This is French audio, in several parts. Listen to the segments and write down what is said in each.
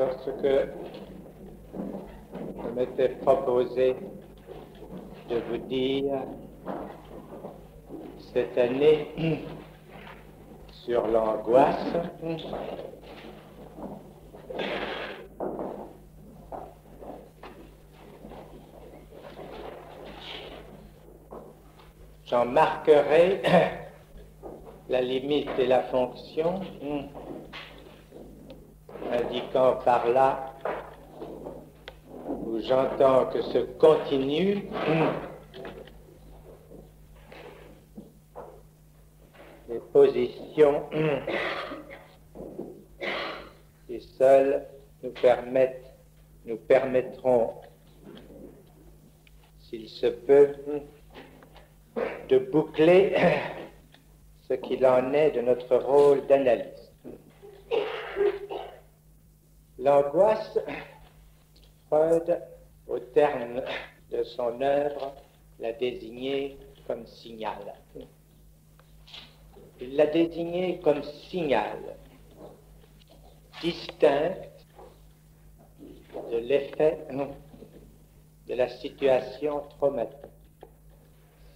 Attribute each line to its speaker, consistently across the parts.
Speaker 1: lorsque je m'étais proposé de vous dire cette année sur l'angoisse, j'en marquerai la limite et la fonction, indiquant par là où j'entends que se continue les positions qui seules nous permettront, s'il se peut, de boucler ce qu'il en est de notre rôle d'analyste. L'angoisse, Freud, au terme de son œuvre, l'a désignée comme signal. Il l'a désignée comme signal distinct de l'effet de la situation traumatique.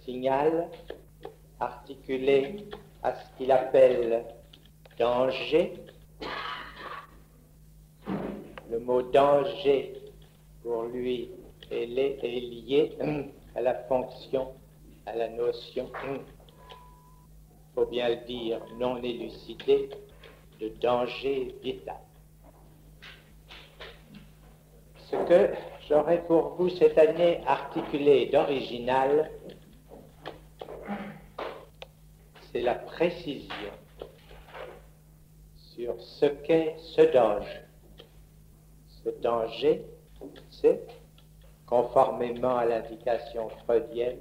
Speaker 1: Signal articulé à ce qu'il appelle danger. Le mot danger, pour lui, est lié à la fonction, à la notion, il faut bien le dire, non élucidée, de danger vital. Ce que j'aurais pour vous cette année articulé d'original, c'est la précision sur ce qu'est ce danger. Ce danger, c'est, conformément à l'indication freudienne,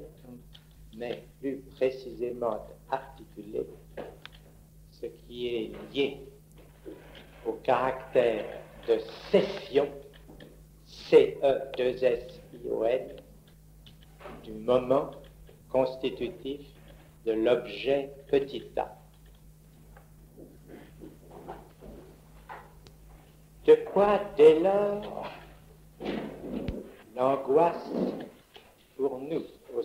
Speaker 1: mais plus précisément articulé, ce qui est lié au caractère de cession, C-E-2-S-I-O-N, du moment constitutif de l'objet petit a. De quoi, dès lors, l'angoisse pour nous, en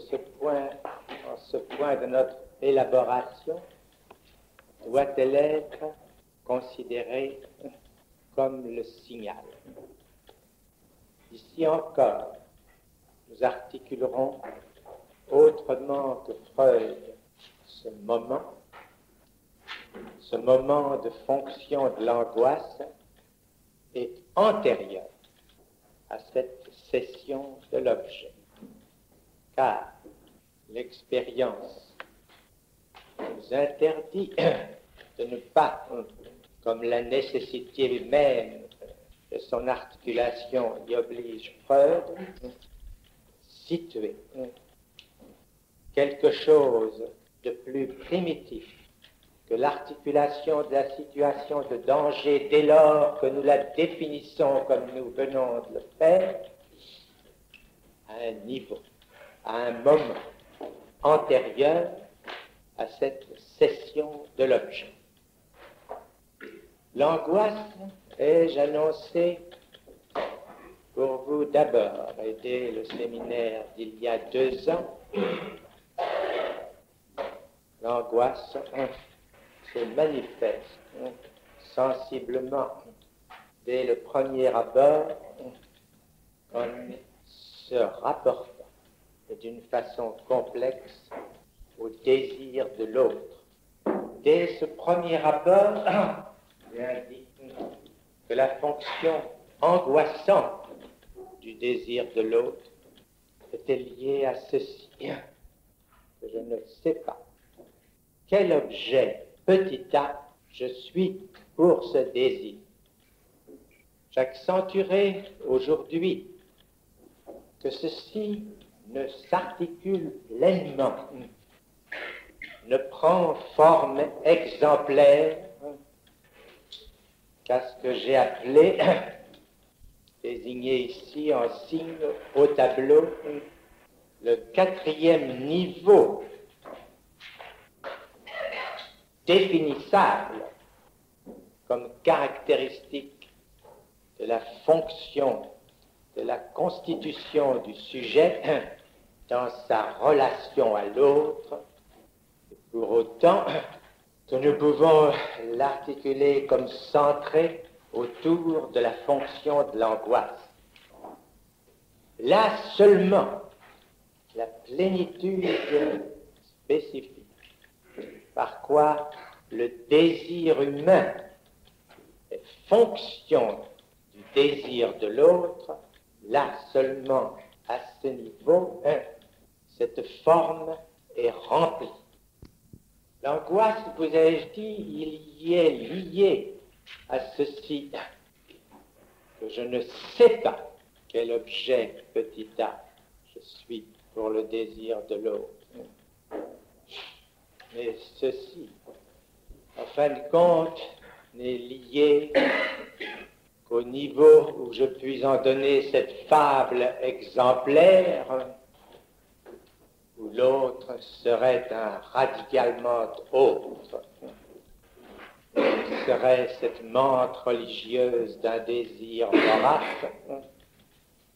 Speaker 1: ce point de notre élaboration, doit-elle être considérée comme le signal? Ici encore, nous articulerons autrement que Freud ce moment de fonction de l'angoisse est antérieur à cette cession de l'objet, car l'expérience nous interdit de ne pas, comme la nécessité même de son articulation y oblige Freud, situer quelque chose de plus primitif que l'articulation de la situation de danger dès lors que nous la définissons comme nous venons de le faire, à un niveau, à un moment antérieur à cette cession de l'objet. L'angoisse, ai-je annoncé pour vous d'abord, et dès le séminaire d'il y a 2 ans, l'angoisse se manifeste sensiblement dès le premier abord comme se rapportant d'une façon complexe au désir de l'autre. Dès ce premier abord, j'indique que la fonction angoissante du désir de l'autre était liée à ceci, que je ne sais pas. Quel objet, petit a, je suis pour ce désir? J'accentuerai aujourd'hui que ceci ne s'articule pleinement, ne prend forme exemplaire qu'à ce que j'ai appelé, désigné ici en signe au tableau, le 4e niveau définissable comme caractéristique de la fonction, de la constitution du sujet dans sa relation à l'autre, pour autant que nous pouvons l'articuler comme centré autour de la fonction de l'angoisse. Là seulement, la plénitude spécifique, par quoi le désir humain est fonction du désir de l'autre, là seulement, à ce niveau, cette forme est remplie. L'angoisse, vous ai-je dit, il y est lié à ceci, que je ne sais pas quel objet, petit a, je suis pour le désir de l'autre. Mais ceci, en fin de compte, n'est lié qu'au niveau où je puis en donner cette fable exemplaire, où l'autre serait un radicalement autre. Serait cette menthe religieuse d'un désir vorace,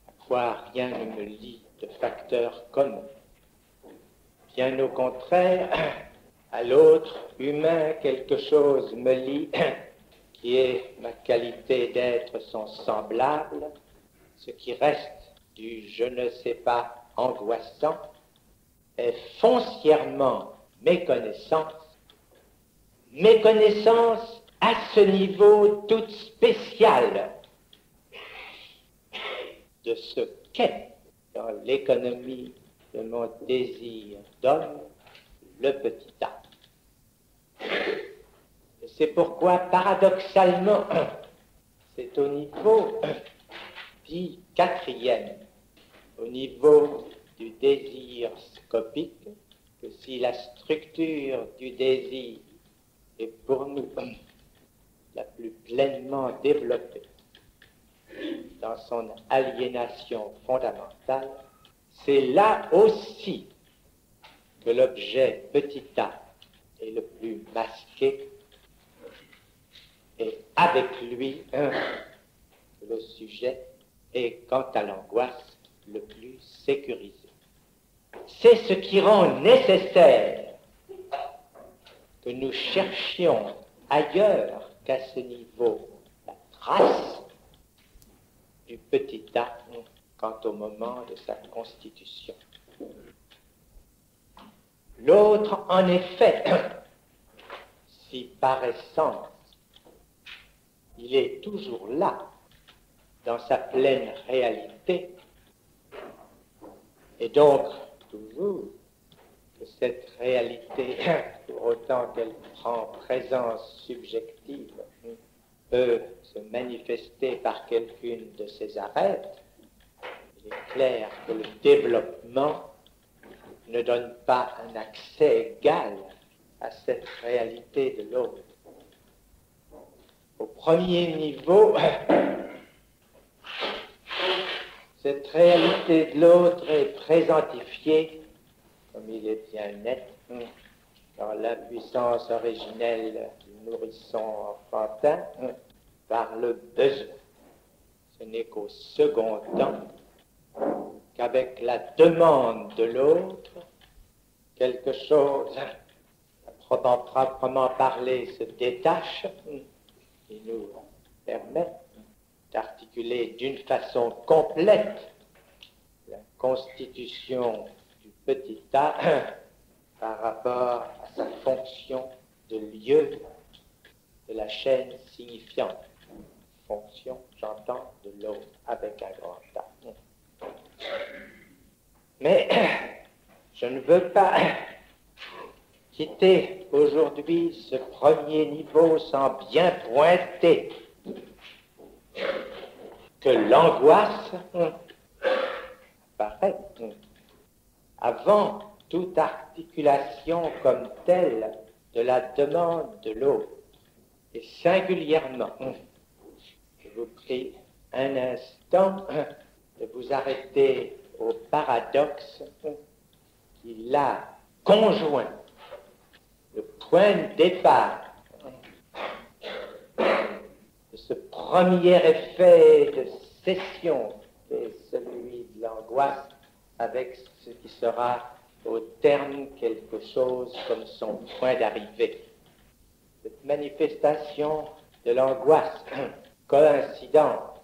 Speaker 1: à quoi rien ne me lie de facteur commun. Bien au contraire, à l'autre humain, quelque chose me lie, qui est ma qualité d'être son semblable, ce qui reste du je ne sais pas angoissant, est foncièrement méconnaissance à ce niveau toute spéciale de ce qu'est dans l'économie de mon désir d'homme le petit a. Et c'est pourquoi, paradoxalement, c'est au niveau dit quatrième, au niveau du désir scopique, que si la structure du désir est pour nous la plus pleinement développée dans son aliénation fondamentale, c'est là aussi que l'objet petit a est le plus masqué et avec lui le sujet est, quant à l'angoisse, le plus sécurisé. C'est ce qui rend nécessaire que nous cherchions ailleurs qu'à ce niveau la trace du petit a quant au moment de sa constitution. L'autre, en effet, si par essence, il est toujours là, dans sa pleine réalité, et donc toujours que cette réalité, pour autant qu'elle prend présence subjective, peut se manifester par quelqu'une de ses arêtes, il est clair que le développement ne donne pas un accès égal à cette réalité de l'autre. Au premier niveau, cette réalité de l'autre est présentifiée, comme il est bien net, dans la puissance originelle du nourrisson enfantin, par le besoin. Ce n'est qu'au second temps qu'avec la demande de l'autre, quelque chose, à proprement parler, se détache et nous permet d'articuler d'une façon complète la constitution du petit a par rapport à sa fonction de lieu de la chaîne signifiante. Fonction, j'entends, de l'autre avec un grand A. Mais je ne veux pas quitter aujourd'hui ce premier niveau sans bien pointer que l'angoisse apparaît avant toute articulation comme telle de la demande de l'autre. Et singulièrement, je vous prie un instant de vous arrêter au paradoxe qui l'a conjoint, le point de départ de ce premier effet de cession est celui de l'angoisse, avec ce qui sera au terme quelque chose comme son point d'arrivée. Cette manifestation de l'angoisse coïncidente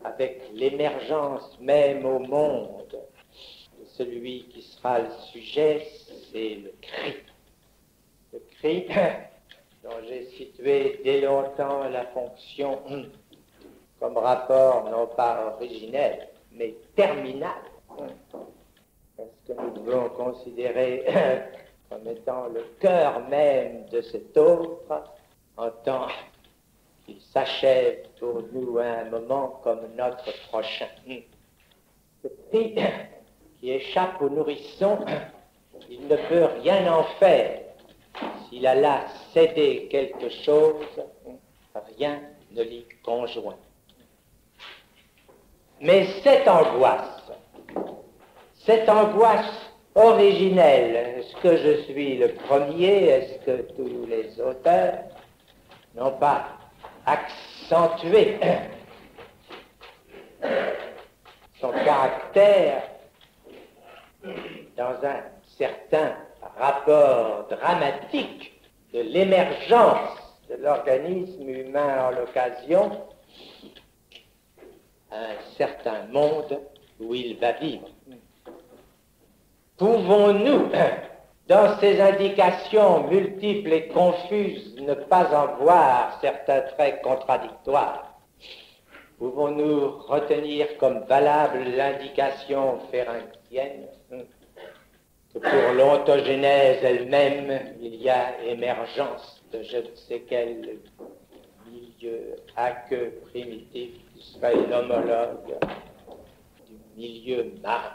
Speaker 1: avec l'émergence même au monde de celui qui sera le sujet, c'est le cri. Le cri dont j'ai situé dès longtemps la fonction comme rapport non pas originel, mais terminal. Est-ce que nous devons considérer comme étant le cœur même de cet autre, en tant qu'il s'achève pour nous à un moment comme notre prochain. Ce cri qui échappe au nourrisson, il ne peut rien en faire. S'il a là cédé quelque chose, rien ne l'y conjoint. Mais cette angoisse originelle, est-ce que je suis le premier, est-ce que tous les auteurs n'ont pas accentué son caractère dans un certain rapport dramatique de l'émergence de l'organisme humain en l'occasion à un certain monde où il va vivre? Pouvons-nous, dans ces indications multiples et confuses, ne pas en voir certains traits contradictoires? Pouvons-nous retenir comme valable l'indication férencienne que pour l'ontogénèse elle-même, il y a émergence de je ne sais quel milieu aqueux primitif qui serait l'homologue du milieu marin?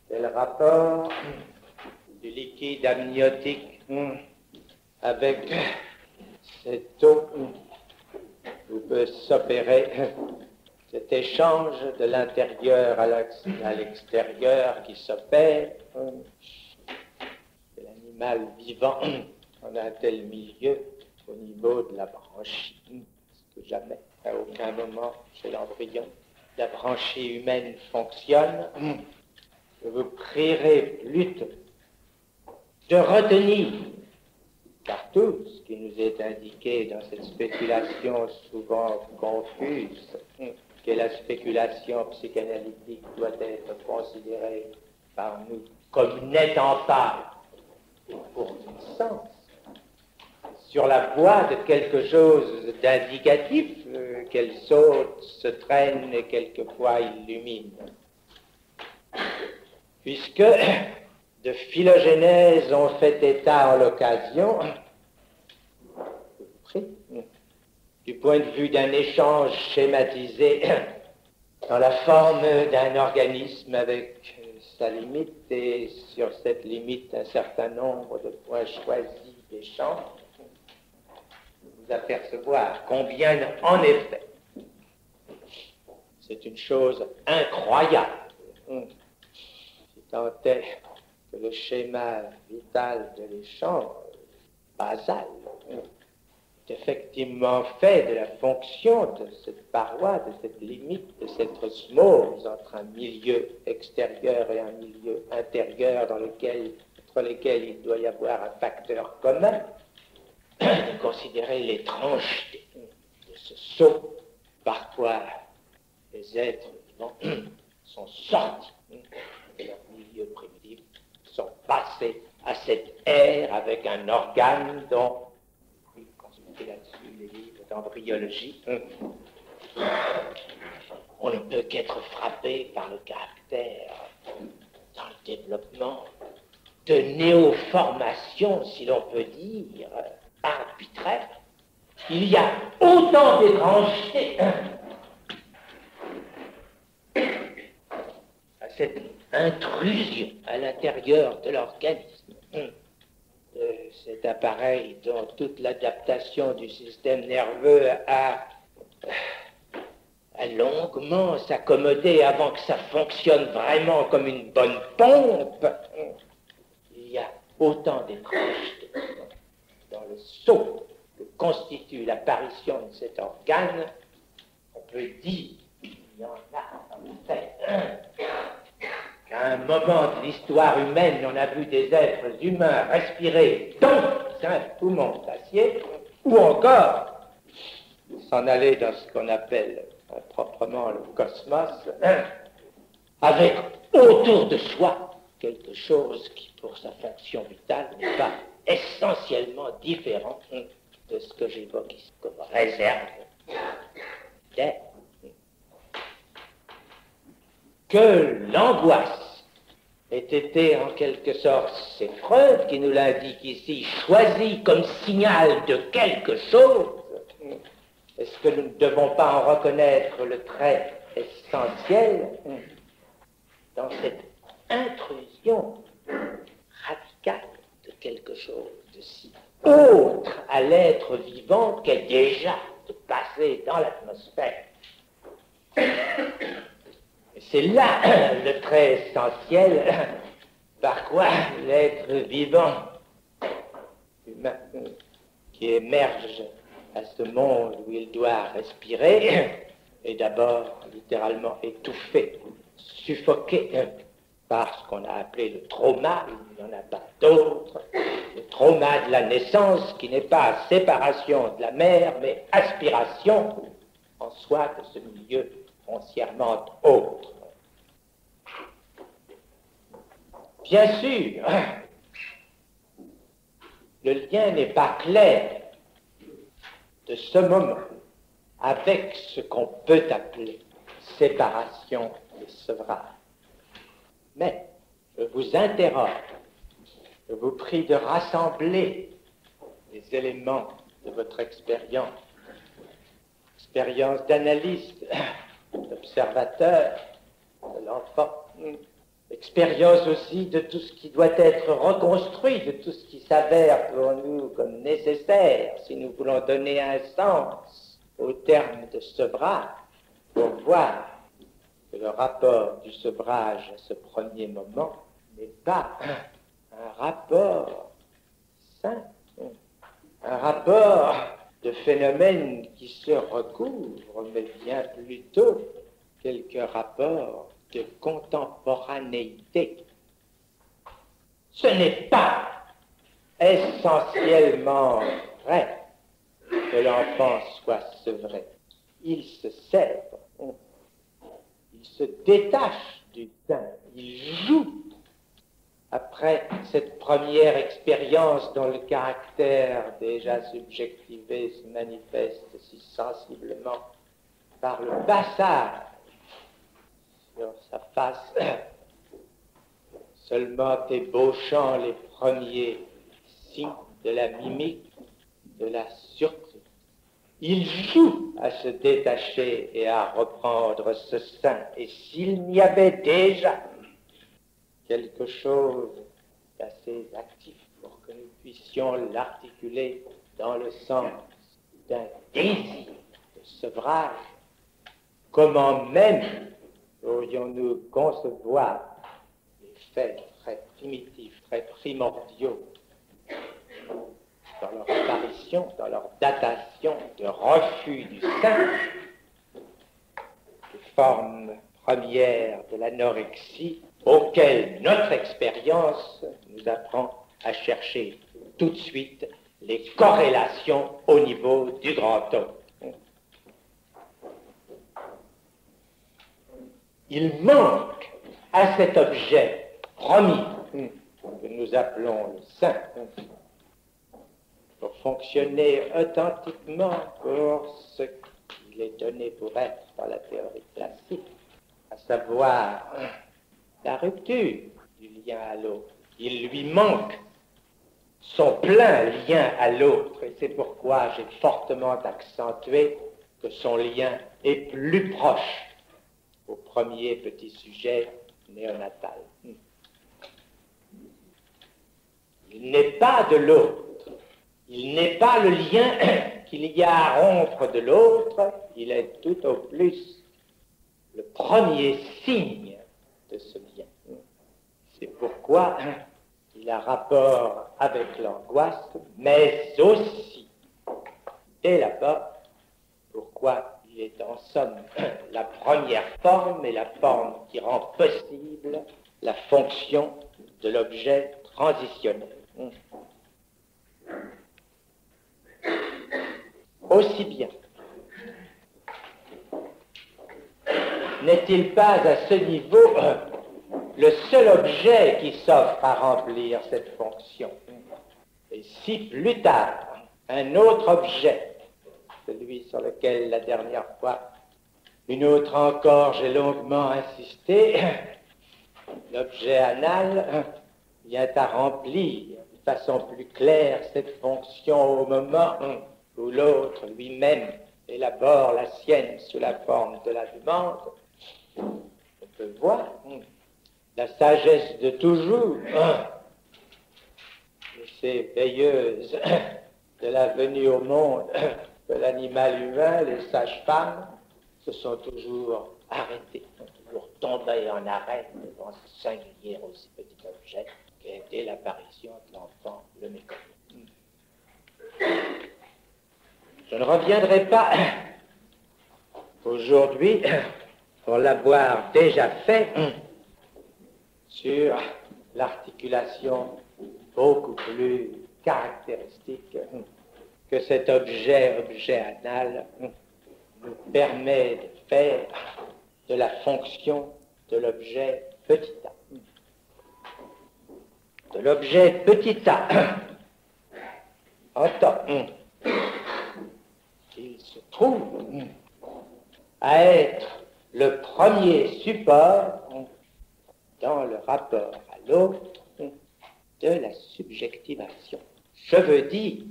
Speaker 1: C'est le rapport du liquide amniotique avec cette eau où peut s'opérer cet échange de l'intérieur à l'extérieur qui s'opère. C'est l'animal vivant en un tel milieu au niveau de la branchie, parce que jamais, à aucun moment chez l'embryon, la branchie humaine fonctionne. Je vous prierai plutôt de retenir par tout ce qui nous est indiqué dans cette spéculation souvent confuse, que la spéculation psychanalytique doit être considérée par nous comme n'étant pas pour tout sens sur la voie de quelque chose d'indicatif, qu'elle saute, se traîne et quelquefois illumine. Puisque de phylogénèse on fait état en l'occasion, du point de vue d'un échange schématisé dans la forme d'un organisme avec sa limite et sur cette limite un certain nombre de points choisis d'échange, vous apercevoir combien en effet c'est une chose incroyable. Tant est que le schéma vital de l'échange basal est effectivement fait de la fonction de cette paroi, de cette limite, de cette osmose entre un milieu extérieur et un milieu intérieur entre lesquels il doit y avoir un facteur commun, de considérer l'étrangeté de ce saut par quoi les êtres vivants sont sortis de leur milieu primitif, sont passés à cette ère avec un organe dont, oui, consultez là-dessus les livres d'embryologie, on ne peut qu'être frappé par le caractère, dans le développement, de néoformation, si l'on peut dire, arbitraire. Il y a autant d'étrangeté à cette intrusion à l'intérieur de l'organisme, de cet appareil dont toute l'adaptation du système nerveux a longuement s'accommoder avant que ça fonctionne vraiment comme une bonne pompe. Il y a autant d'étrangeté dans le saut que constitue l'apparition de cet organe, on peut dire qu'il y en a en fait qu'à un moment de l'histoire humaine, on a vu des êtres humains respirer dans un poumon d'acier, ou encore s'en aller dans ce qu'on appelle proprement le cosmos, avec autour de soi quelque chose qui, pour sa fonction vitale, n'est pas essentiellement différent de ce que j'évoque ici comme réserve d'air. Que l'angoisse ait été en quelque sorte, c'est Freud qui nous l'indique ici, choisie comme signal de quelque chose. Est-ce que nous ne devons pas en reconnaître le trait essentiel dans cette intrusion radicale de quelque chose de si autre à l'être vivant qu'est déjà de passer dans l'atmosphère? C'est là le trait essentiel par quoi l'être vivant humain qui émerge à ce monde où il doit respirer est d'abord littéralement étouffé, suffoqué par ce qu'on a appelé le trauma, il n'y en a pas d'autre, le trauma de la naissance qui n'est pas séparation de la mère mais aspiration en soi de ce milieu foncièrement autre. Bien sûr, le lien n'est pas clair de ce moment avec ce qu'on peut appeler séparation et sevrage. Mais je vous interroge, je vous prie de rassembler les éléments de votre expérience d'analyste, d'observateur de l'enfant, expérience aussi de tout ce qui doit être reconstruit, de tout ce qui s'avère pour nous comme nécessaire, si nous voulons donner un sens au terme de sevrage, pour voir que le rapport du sevrage à ce premier moment n'est pas un rapport simple, un rapport de phénomènes qui se recouvrent, mais bien plutôt quelques rapports de contemporanéité. Ce n'est pas essentiellement vrai que l'enfant soit sevré. Il se sèvre, il se détache du sein, il joue après cette première expérience dont le caractère déjà subjectivé se manifeste si sensiblement par le passage sur sa face, seulement ébauchant les premiers signes de la mimique, de la surprise. Il joue à se détacher et à reprendre ce sein. Et s'il n'y avait déjà quelque chose d'assez actif pour que nous puissions l'articuler dans le sens d'un désir de sevrage, comment même pourrions-nous concevoir les faits très primitifs, très primordiaux dans leur apparition, dans leur datation de refus du sein, les formes premières de l'anorexie auxquelles notre expérience nous apprend à chercher tout de suite les corrélations au niveau du grand homme. Il manque à cet objet promis que nous appelons le sein pour fonctionner authentiquement pour ce qu'il est donné pour être par la théorie classique, à savoir la rupture du lien à l'autre. Il lui manque son plein lien à l'autre, et c'est pourquoi j'ai fortement accentué que son lien est plus proche au premier petit sujet néonatal. Il n'est pas de l'autre. Il n'est pas le lien qu'il y a à rompre de l'autre, il est tout au plus le premier signe de ce lien. C'est pourquoi il a rapport avec l'angoisse, mais aussi Et là-bas, pourquoi il est en somme la première forme et la forme qui rend possible la fonction de l'objet transitionnel. Aussi bien, n'est-il pas à ce niveau le seul objet qui s'offre à remplir cette fonction? Et si plus tard, un autre objet, celui sur lequel la dernière fois, une autre encore, j'ai longuement insisté, l'objet anal vient à remplir de façon plus claire cette fonction au moment où l'autre lui-même élabore la sienne sous la forme de la demande, on peut voir la sagesse de toujours de ces veilleuses de la venue au monde de l'animal humain, les sages-femmes, se sont toujours arrêtées, sont toujours tombées en arrêt devant ce singulier aussi petit objet qui a été l'apparition de l'enfant, le méconnu. Je ne reviendrai pas aujourd'hui, pour l'avoir déjà fait, sur l'articulation beaucoup plus caractéristique que cet objet anal nous permet de faire de la fonction de l'objet petit a. De l'objet petit a, en tant qu'il se trouve à être le premier support dans le rapport à l'autre de la subjectivation. Je veux dire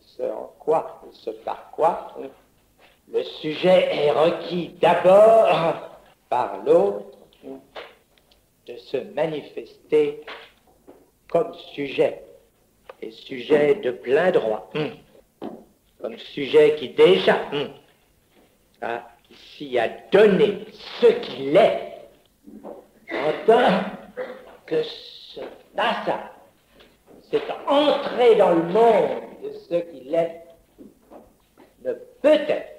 Speaker 1: ce en quoi, ce par quoi le sujet est requis d'abord par l'autre de se manifester comme sujet, et sujet de plein droit, comme sujet qui déjà ici a donné ce qu'il est, en tant que ce passage, cette entrée dans le monde de ce qu'il est, ne peut être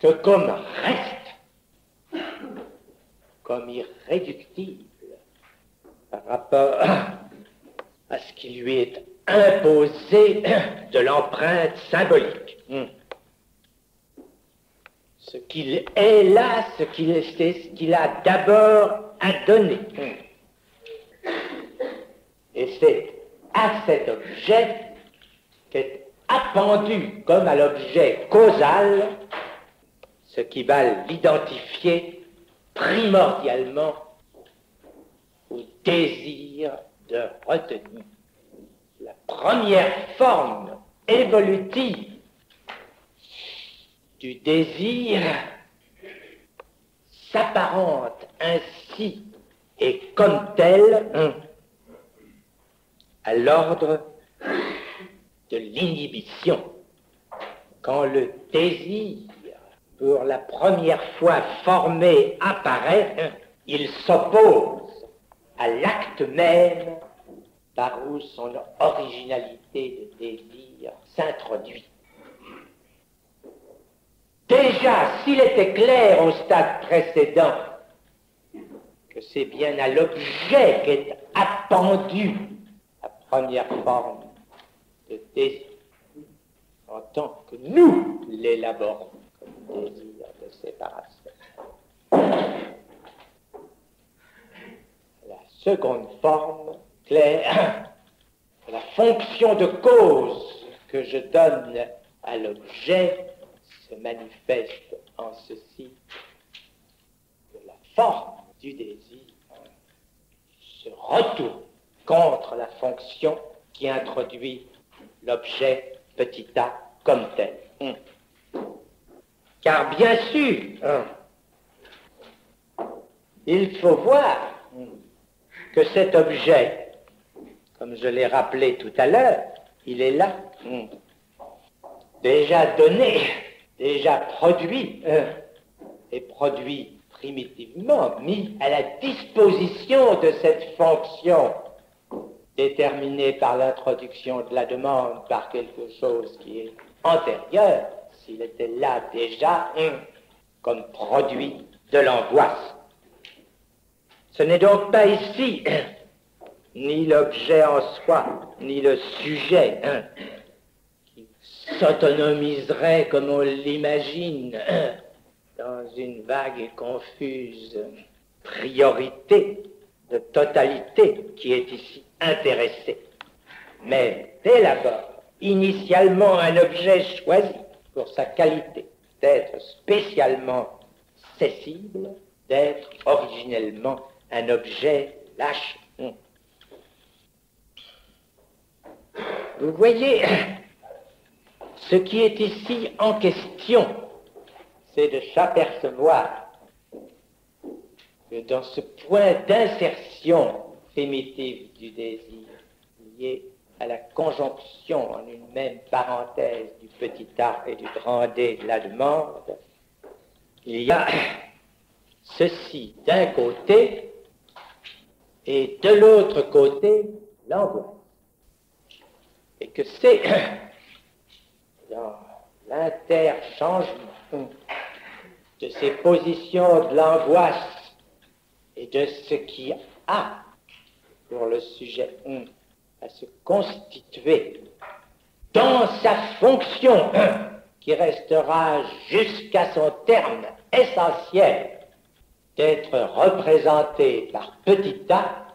Speaker 1: que comme reste, comme irréductible par rapport à ce qui lui est imposé de l'empreinte symbolique. Ce qu'il est là, ce qu'il a d'abord à donner. Et c'est à cet objet qu'est appendu comme à l'objet causal ce qui va l'identifier primordialement au désir de retenir. La première forme évolutive du désir s'apparente ainsi et comme tel à l'ordre de l'inhibition. Quand le désir, pour la première fois formé, apparaît, il s'oppose à l'acte même par où son originalité de désir s'introduit. Déjà, s'il était clair au stade précédent que c'est bien à l'objet qu'est appendu la première forme de désir, en tant que nous l'élaborons comme désir de séparation. La seconde forme claire, la fonction de cause que je donne à l'objet se manifeste en ceci que la forme du désir se retourne contre la fonction qui introduit l'objet petit a comme tel. Car bien sûr, il faut voir que cet objet, comme je l'ai rappelé tout à l'heure, il est là, déjà donné, déjà produit, et produit primitivement, mis à la disposition de cette fonction déterminée par l'introduction de la demande par quelque chose qui est antérieur s'il était là déjà comme produit de l'angoisse. Ce n'est donc pas ici ni l'objet en soi, ni le sujet qui s'autonomiserait comme on l'imagine dans une vague et confuse priorité de totalité qui est ici intéressée, mais dès l'abord, initialement un objet choisi pour sa qualité d'être spécialement cessible, d'être originellement un objet lâche. Vous voyez, ce qui est ici en question, c'est de s'apercevoir que dans ce point d'insertion primitive du désir, lié à la conjonction en une même parenthèse du petit A et du grand D de la demande, il y a ceci d'un côté et de l'autre côté l'angoisse. Et que c'est dans l'interchangement de ces positions de l'angoisse et de ce qui a pour le sujet à se constituer dans sa fonction qui restera jusqu'à son terme essentiel d'être représenté par petit a,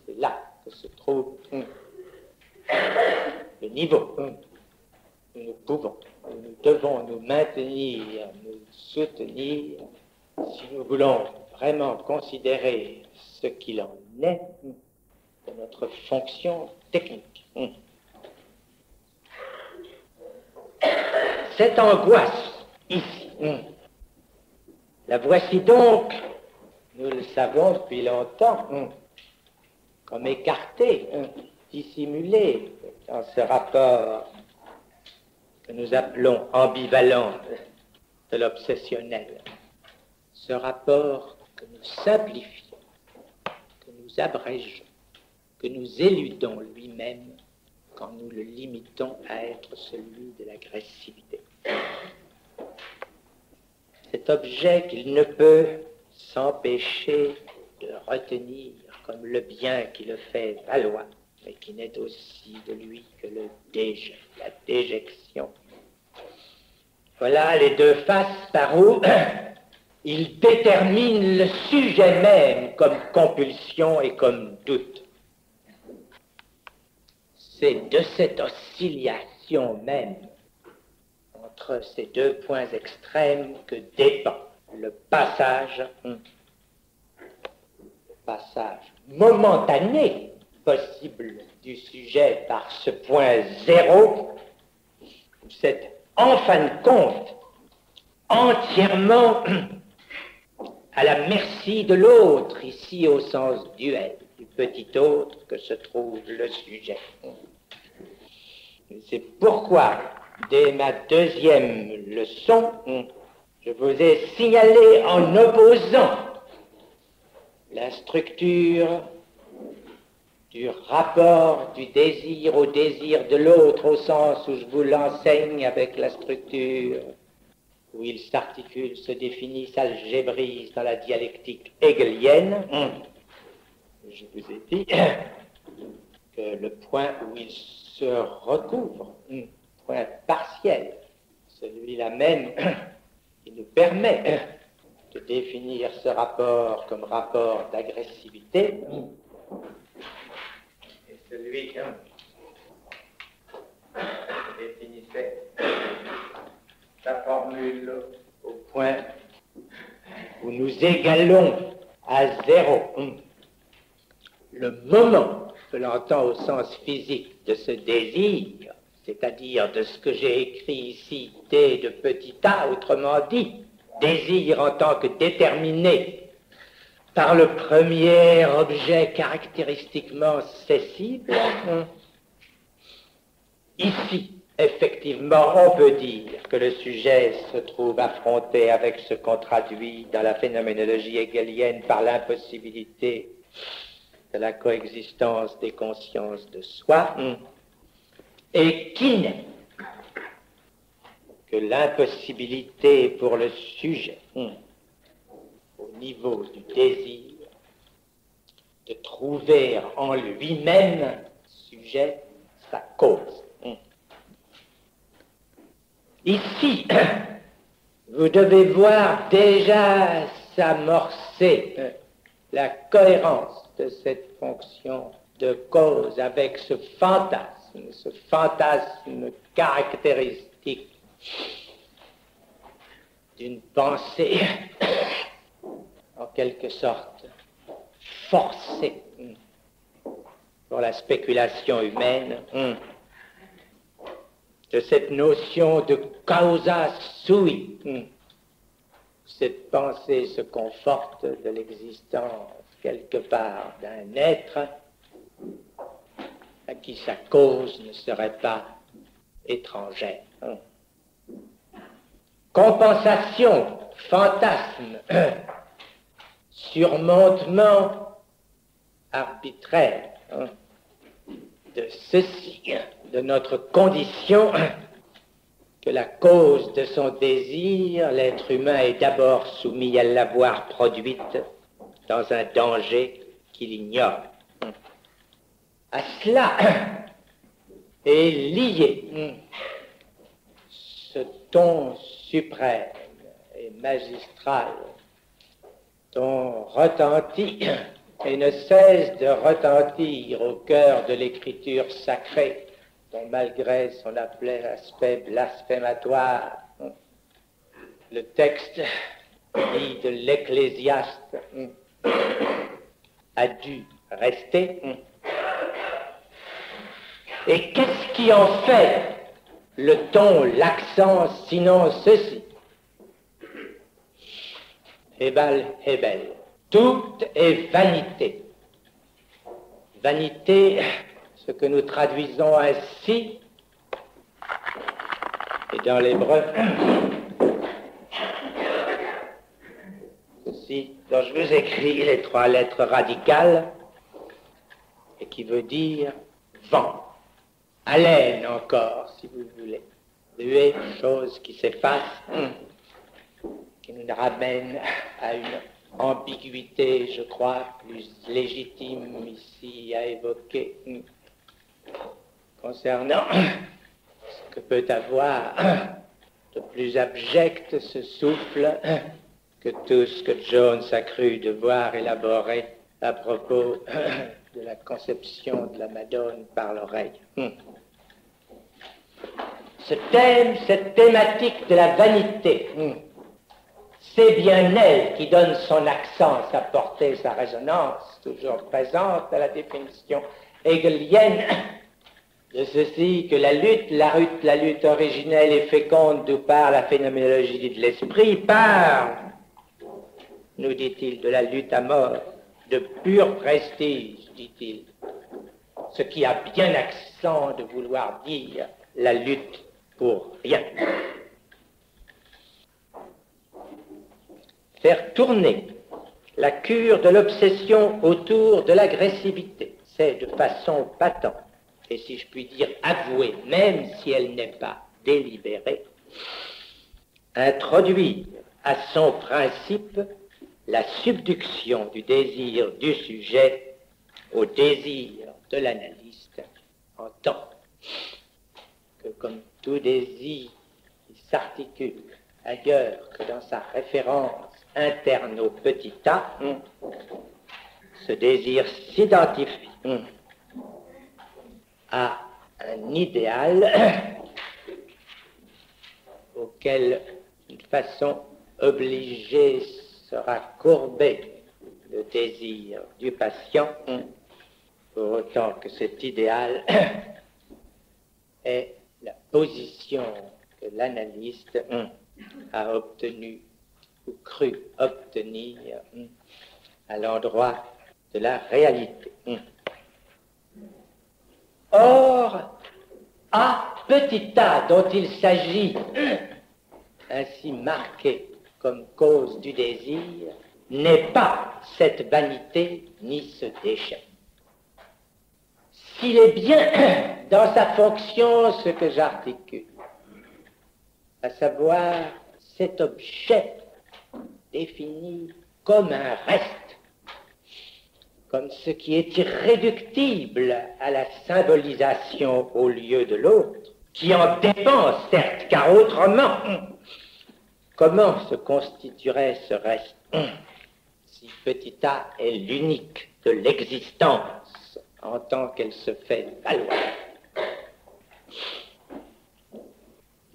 Speaker 1: c'est là que se trouve le niveau où nous pouvons, où nous devons nous maintenir, nous soutenir, si nous voulons vraiment considérer ce qu'il en est de notre fonction technique. Cette angoisse, ici, la voici donc, nous le savons depuis longtemps, comme écartée, dissimulée dans ce rapport que nous appelons ambivalent de l'obsessionnel. Ce rapport que nous simplifions, que nous abrégeons, que nous éludons lui-même quand nous le limitons à être celui de l'agressivité. Cet objet qu'il ne peut s'empêcher de retenir comme le bien qui le fait valoir, mais qui n'est aussi de lui que le déjet, la déjection. Voilà les deux faces par où il détermine le sujet même comme compulsion et comme doute. C'est de cette oscillation même entre ces deux points extrêmes que dépend le passage momentané possible du sujet par ce point zéro, où c'est en fin de compte entièrement à la merci de l'autre, ici au sens duel, du petit autre que se trouve le sujet. C'est pourquoi, dès ma deuxième leçon, je vous ai signalé en opposant la structure du rapport du désir au désir de l'autre, au sens où je vous l'enseigne avec la structure où il s'articule, se définit, s'algébrise dans la dialectique hegelienne. Je vous ai dit que le point où il se recouvre, point partiel, celui-là même qui nous permet de définir ce rapport comme rapport d'agressivité, et celui qui définissait sa formule au point où nous égalons à zéro le moment que l'on entend au sens physique de ce désir, c'est-à-dire de ce que j'ai écrit ici, D de petit a, autrement dit, désir en tant que déterminé par le premier objet caractéristiquement cessible. Ici, effectivement, on peut dire que le sujet se trouve affronté avec ce qu'on traduit dans la phénoménologie hegelienne par l'impossibilité de la coexistence des consciences de soi, et qui n'est que l'impossibilité pour le sujet, au niveau du désir, de trouver en lui-même, sujet, sa cause. Ici, vous devez voir déjà s'amorcer la cohérence de cette fonction de cause avec ce fantasme caractéristique d'une pensée en quelque sorte forcée pour la spéculation humaine, de cette notion de causa sui. Cette pensée se conforte de l'existence quelque part d'un être à qui sa cause ne serait pas étrangère. Compensation, fantasme, surmontement arbitraire de ceci, de notre condition, que la cause de son désir, l'être humain est d'abord soumis à l'avoir produite dans un danger qu'il ignore. À cela est lié ce ton suprême et magistral dont retentit et ne cesse de retentir au cœur de l'écriture sacrée, dont malgré son aspect blasphématoire, le texte dit de l'Ecclésiaste a dû rester. Et qu'est-ce qui en fait le ton, l'accent, sinon ceci? Hebal, Hebel. Tout est vanité. Vanité, ce que nous traduisons ainsi, et dans l'hébreu, ceci dont je vous écris les 3 lettres radicales, et qui veut dire vent, haleine encore, si vous voulez, buée, chose qui s'efface, qui nous ramène à une ambiguïté, je crois, plus légitime ici à évoquer concernant ce que peut avoir de plus abject ce souffle que tout ce que Jones a cru devoir élaborer à propos de la conception de la Madone par l'oreille. Ce thème, cette thématique de la vanité, c'est bien elle qui donne son accent, sa portée, sa résonance, toujours présente à la définition hegelienne de ceci, que la lutte originelle et féconde d'où part la phénoménologie de l'esprit, part, nous dit-il, de la lutte à mort, de pur prestige, dit-il, ce qui a bien accent de vouloir dire la lutte pour rien. Faire tourner la cure de l'obsession autour de l'agressivité, c'est de façon patente, et si je puis dire avouée, même si elle n'est pas délibérée, introduire à son principe la subduction du désir du sujet au désir de l'analyste, en tant que, comme tout désir qui s'articule ailleurs que dans sa référence interne au petit a, ce désir s'identifie à un idéal auquel, d'une façon obligée, sera courbé le désir du patient, pour autant que cet idéal est la position que l'analyste a obtenue ou cru obtenir à l'endroit de la réalité. Or, à petit a dont il s'agit ainsi marqué comme cause du désir, n'est pas cette vanité ni ce déchet. S'il est bien dans sa fonction ce que j'articule, à savoir cet objet défini comme un reste, comme ce qui est irréductible à la symbolisation au lieu de l'autre, qui en dépend certes, car autrement, comment se constituerait ce reste si petit a est l'unique de l'existence en tant qu'elle se fait valoir?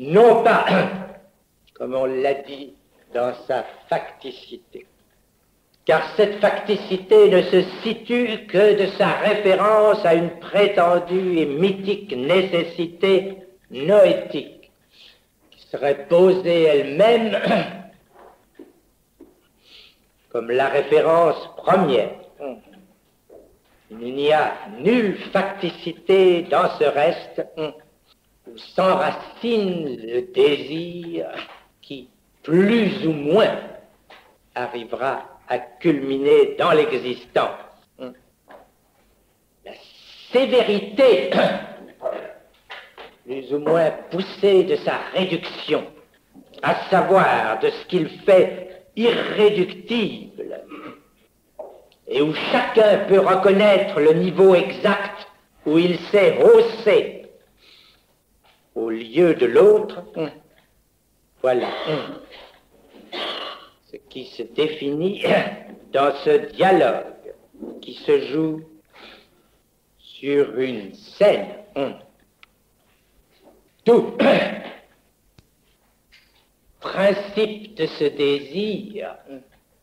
Speaker 1: Non pas, comme on l'a dit, dans sa facticité, car cette facticité ne se situe que de sa référence à une prétendue et mythique nécessité noétique, qui serait posée elle-même comme la référence première. Il n'y a nulle facticité dans ce reste où s'enracine le désir qui, plus ou moins, arrivera à culminer dans l'existence. La sévérité, plus ou moins poussée de sa réduction, à savoir de ce qu'il fait irréductible, et où chacun peut reconnaître le niveau exact où il s'est haussé au lieu de l'autre, voilà ce qui se définit dans ce dialogue qui se joue sur une scène. Tout principe de ce désir,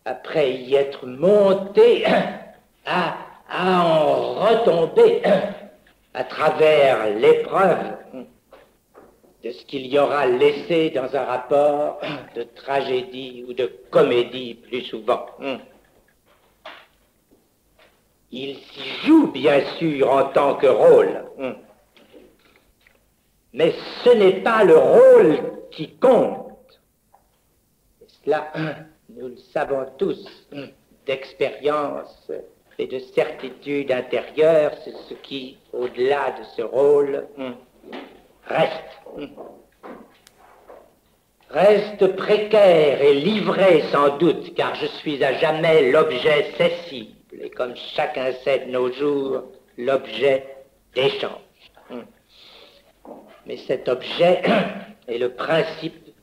Speaker 1: après y être monté, à en retomber à travers l'épreuve de ce qu'il y aura laissé dans un rapport de tragédie ou de comédie plus souvent. Il s'y joue bien sûr en tant que rôle, mais ce n'est pas le rôle qui compte. Et cela, nous le savons tous, d'expérience et de certitude intérieure, c'est ce qui, au-delà de ce rôle, reste précaire et livré sans doute, car je suis à jamais l'objet cessible, et comme chacun sait de nos jours, l'objet d'échange. Mais cet objet est le principe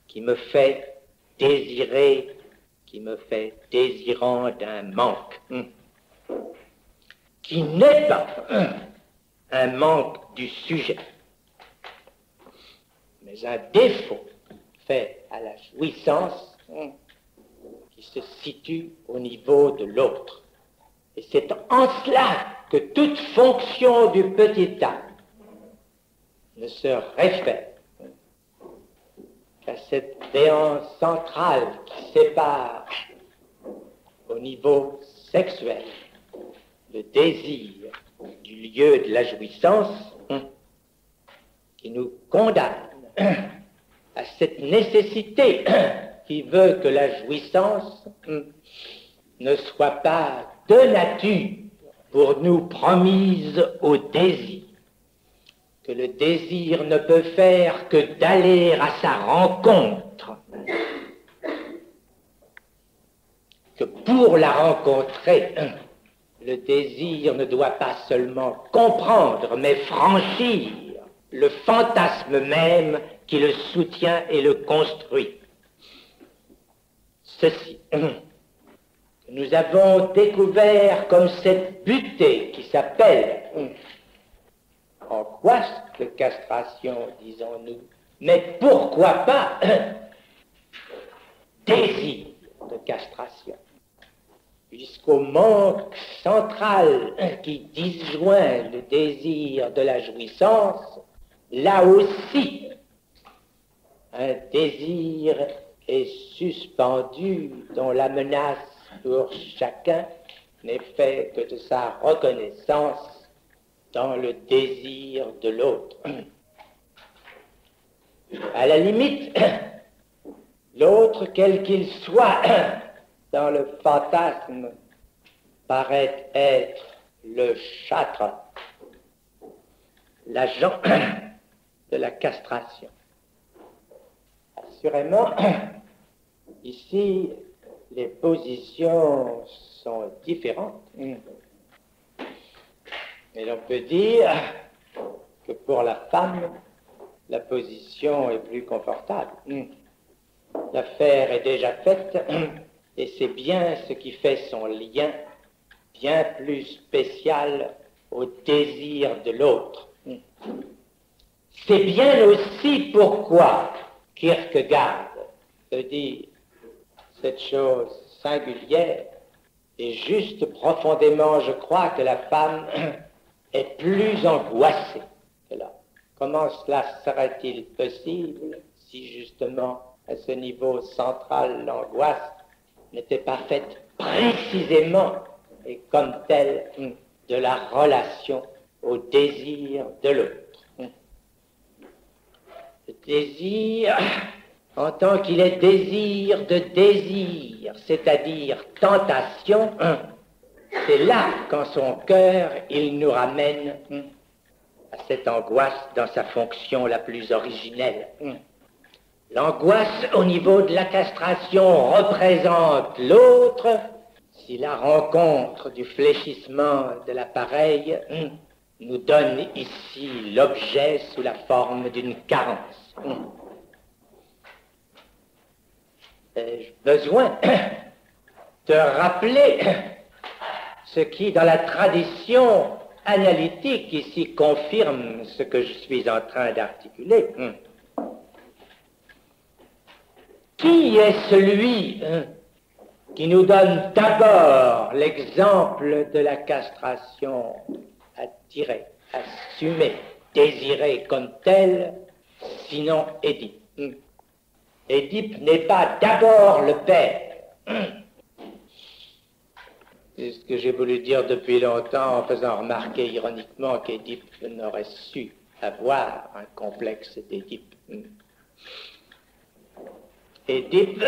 Speaker 1: qui me fait désirer, qui me fait désirant d'un manque, qui n'est pas un manque du sujet, mais un défaut fait à la jouissance qui se situe au niveau de l'autre. Et c'est en cela que toute fonction du petit a ne se réfère qu'à cette béance centrale qui sépare au niveau sexuel le désir du lieu de la jouissance, qui nous condamne à cette nécessité qui veut que la jouissance ne soit pas de nature pour nous promise au désir, que le désir ne peut faire que d'aller à sa rencontre, que pour la rencontrer, le désir ne doit pas seulement comprendre, mais franchir le fantasme même qui le soutient et le construit. Ceci, nous avons découvert comme cette butée qui s'appelle angoisse de castration, disons-nous, mais pourquoi pas désir de castration, jusqu'au manque central qui disjoint le désir de la jouissance, là aussi, un désir est suspendu dont la menace pour chacun n'est fait que de sa reconnaissance dans le désir de l'autre. À la limite, l'autre, quel qu'il soit, dans le fantasme, paraît être le châtre, l'agent de la castration. Assurément, ici, les positions sont différentes. Et l'on peut dire que pour la femme, la position est plus confortable. L'affaire est déjà faite, et c'est bien ce qui fait son lien bien plus spécial au désir de l'autre. C'est bien aussi pourquoi Kierkegaard se dit cette chose singulière et juste profondément, je crois que la femme est plus angoissée que l'homme. Comment cela serait-il possible si justement à ce niveau central l'angoisse n'était pas faite précisément et comme telle de la relation au désir de l'autre. Le désir, en tant qu'il est désir de désir, c'est-à-dire tentation, c'est là qu'en son cœur, il nous ramène à cette angoisse dans sa fonction la plus originelle. L'angoisse au niveau de la castration représente l'autre si la rencontre du fléchissement de l'appareil nous donne ici l'objet sous la forme d'une carence. Ai-je besoin de rappeler ce qui, dans la tradition analytique, ici confirme ce que je suis en train d'articuler? Qui est celui qui nous donne d'abord l'exemple de la castration attirée, assumée, désirée comme telle, sinon Édipe? Édipe n'est pas d'abord le père. C'est ce que j'ai voulu dire depuis longtemps en faisant remarquer ironiquement qu'Édipe n'aurait su avoir un complexe d'Édipe. Édipe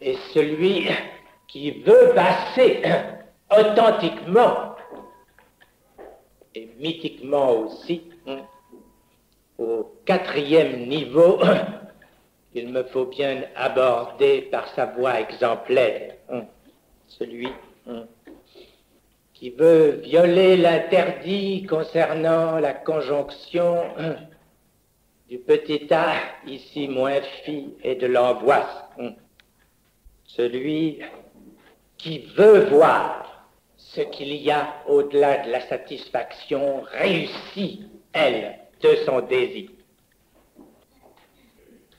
Speaker 1: est celui qui veut passer authentiquement et mythiquement aussi au quatrième niveau qu'il me faut bien aborder par sa voie exemplaire. Celui qui veut violer l'interdit concernant la conjonction du petit a, ici moins phi, et de l'angoisse. Celui qui veut voir ce qu'il y a au-delà de la satisfaction réussie, elle, de son désir.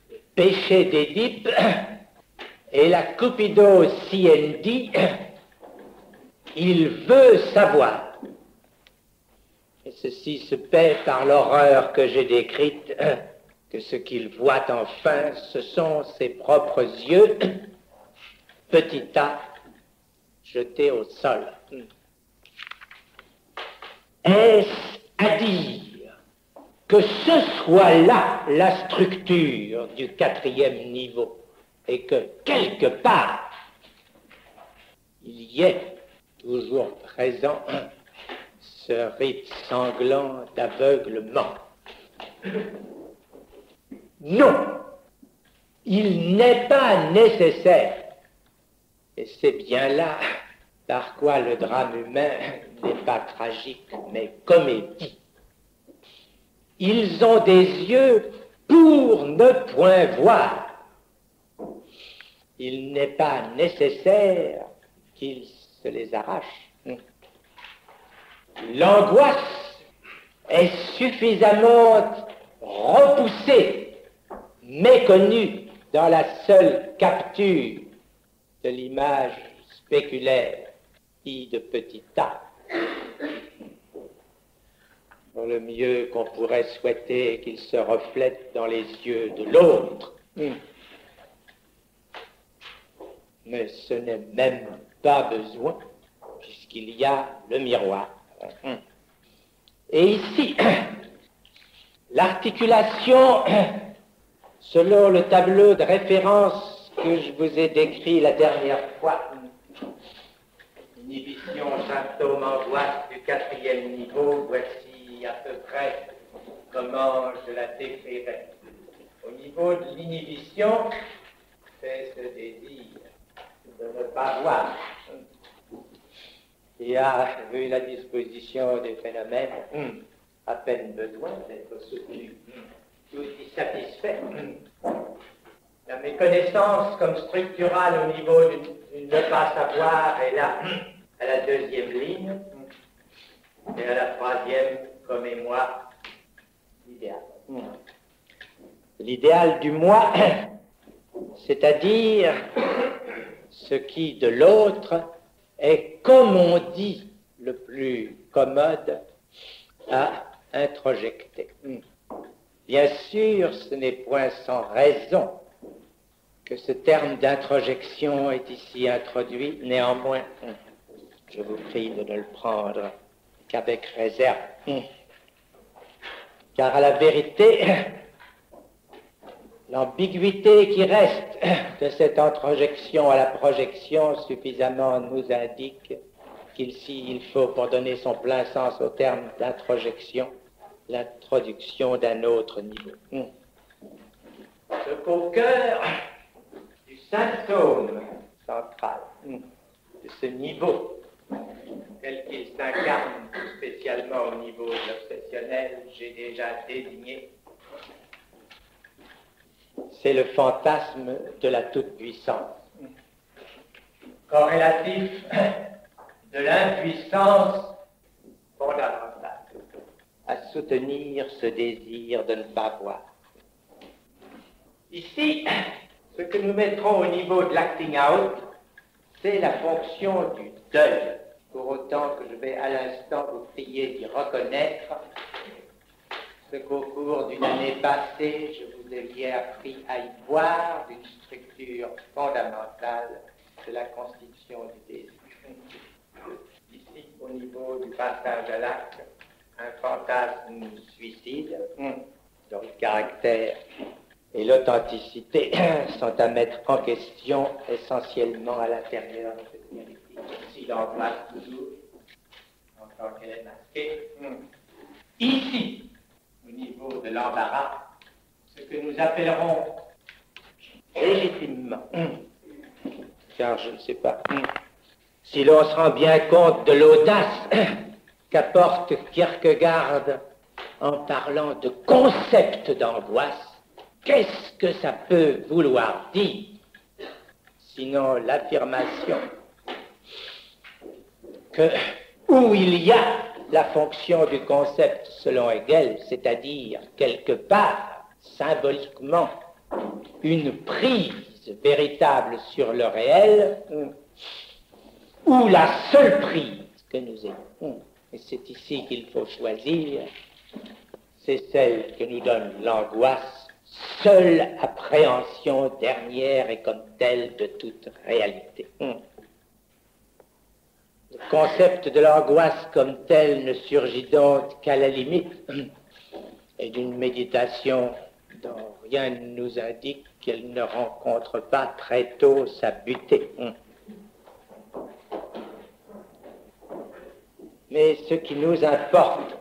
Speaker 1: Le péché d'Édipe et la cupido siendi, il veut savoir. Et ceci se paie par l'horreur que j'ai décrite, que ce qu'il voit enfin, ce sont ses propres yeux, petit a, jeté au sol. Est-ce à dire que ce soit là la structure du quatrième niveau et que quelque part il y ait toujours présent ce rite sanglant d'aveuglement? Non, il n'est pas nécessaire. Et c'est bien là par quoi le drame humain n'est pas tragique, mais comédie. Ils ont des yeux pour ne point voir. Il n'est pas nécessaire qu'ils se les arrachent. L'angoisse est suffisamment repoussée, méconnue dans la seule capture de l'image spéculaire I de petit a, pour le mieux qu'on pourrait souhaiter qu'il se reflète dans les yeux de l'autre. Mais ce n'est même pas besoin, puisqu'il y a le miroir. Et ici, l'articulation, selon le tableau de référence que je vous ai décrit la dernière fois, inhibition, symptômes, angoisse du quatrième niveau, voici à peu près comment je la décrirai. Au niveau de l'inhibition, c'est ce désir de ne pas voir, qui a, vu la disposition des phénomènes, à peine besoin d'être soutenu, tout y satisfait. La méconnaissance comme structurale au niveau du ne pas savoir est là, à la deuxième ligne, et à la troisième, comme émoi, l'idéal. L'idéal du moi, c'est-à-dire ce qui de l'autre est, comme on dit, le plus commode à introjecter. Bien sûr, ce n'est point sans raison que ce terme d'introjection est ici introduit. Néanmoins, je vous prie de ne le prendre qu'avec réserve. Car à la vérité, l'ambiguïté qui reste de cette introjection à la projection suffisamment nous indique qu'il faut, pour donner son plein sens au terme d'introjection, l'introduction d'un autre niveau. Ce qu'au cœur du symptôme central, de ce niveau, tel qu'il s'incarne spécialement au niveau de l'obsessionnel, j'ai déjà désigné, c'est le fantasme de la toute-puissance, corrélatif de l'impuissance fondamentale à soutenir ce désir de ne pas voir. Ici, ce que nous mettrons au niveau de l'acting out, c'est la fonction du deuil, pour autant que je vais à l'instant vous prier d'y reconnaître ce qu'au cours d'une année passée, je vous ai appris à y voir d'une structure fondamentale de la constitution du désir. Ici, au niveau du passage à l'acte, un fantasme suicide, dont le caractère et l'authenticité sont à mettre en question essentiellement à l'intérieur de cette vérité. Si l'angoisse toujours, en tant qu'elle est masquée, ici, au niveau de l'embarras, ce que nous appellerons légitimement, car je ne sais pas, si l'on se rend bien compte de l'audace qu'apporte Kierkegaard en parlant de concept d'angoisse, qu'est-ce que ça peut vouloir dire, sinon l'affirmation que où il y a la fonction du concept selon Hegel, c'est-à-dire quelque part, symboliquement, une prise véritable sur le réel, ou la seule prise que nous ayons, et c'est ici qu'il faut choisir, c'est celle que nous donne l'angoisse, seule appréhension dernière et comme telle de toute réalité. Le concept de l'angoisse comme tel ne surgit donc qu'à la limite et d'une méditation dont rien ne nous indique qu'elle ne rencontre pas très tôt sa butée. Mais ce qui nous importe,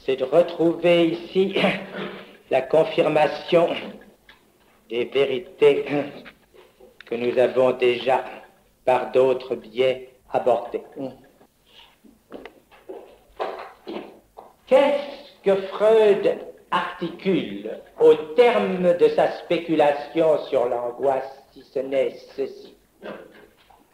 Speaker 1: c'est de retrouver ici la confirmation des vérités que nous avons déjà, par d'autres biais, abordées. Qu'est-ce que Freud articule au terme de sa spéculation sur l'angoisse, si ce n'est ceci?